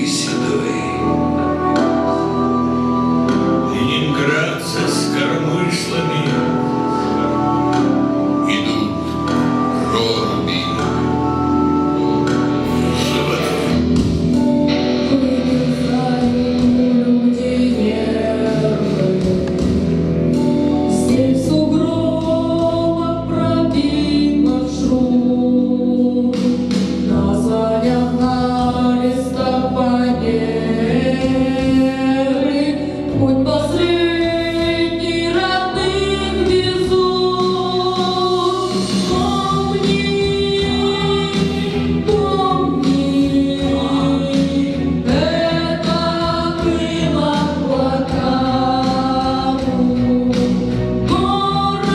ты седой. Ленинградцы с коромыслами идут проруби животов. Здесь сугробов пробит маршрут, на санях на листопаде. Путь последний родных везут. Помни, это было блокаду. Город,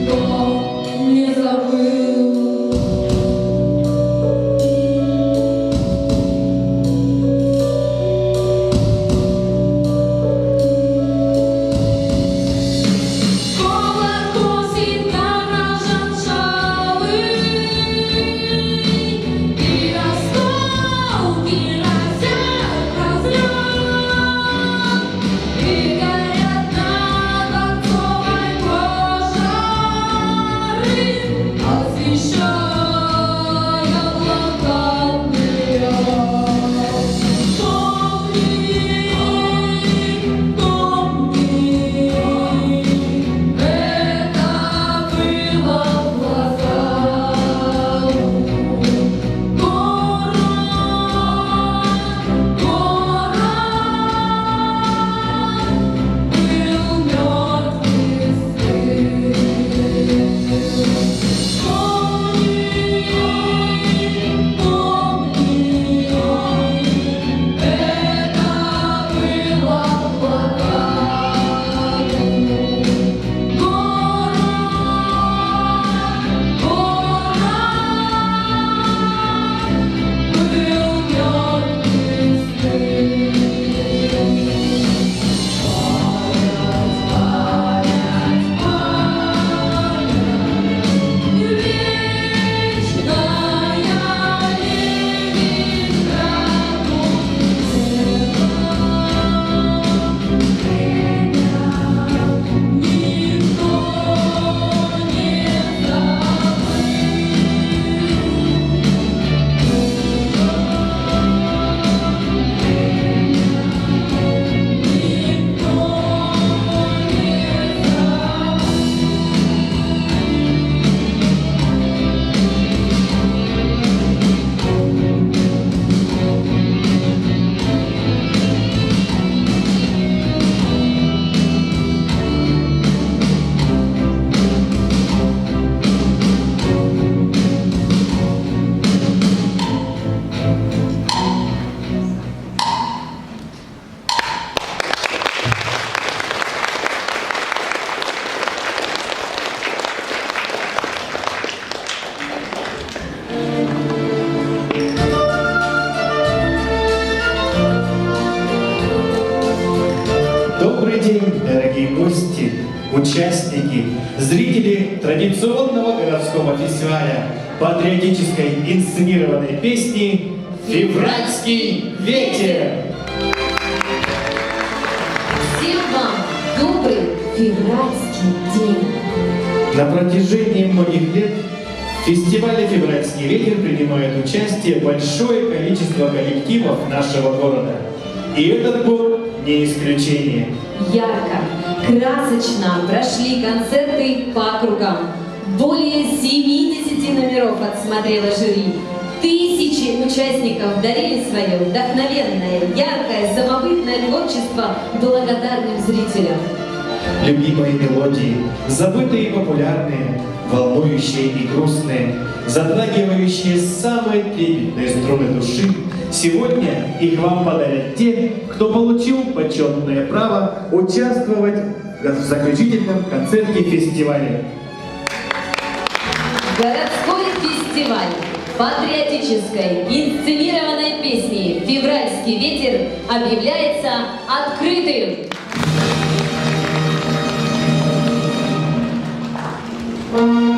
был мертвый стыд. Добрый день, дорогие гости, участники, зрители традиционного городского фестиваля патриотической инсценированной песни «Февральский ветер». Всем вам добрый февральский день. На протяжении многих лет в фестивале «Февральский ветер» принимает участие большое количество коллективов нашего города. И этот год не исключение. Ярко, красочно прошли концерты по округам. Более 70 номеров отсмотрело жюри. Тысячи участников дарили свое вдохновенное, яркое, самобытное творчество благодарным зрителям. Любимые мелодии, забытые и популярные, волнующие и грустные, затрагивающие самые трепетные струны души, сегодня их вам подарят те, кто получил почетное право участвовать в заключительном концерте фестиваля. Городской фестиваль патриотической инсценированной песни «Февральский ветер» объявляется открытым. Thank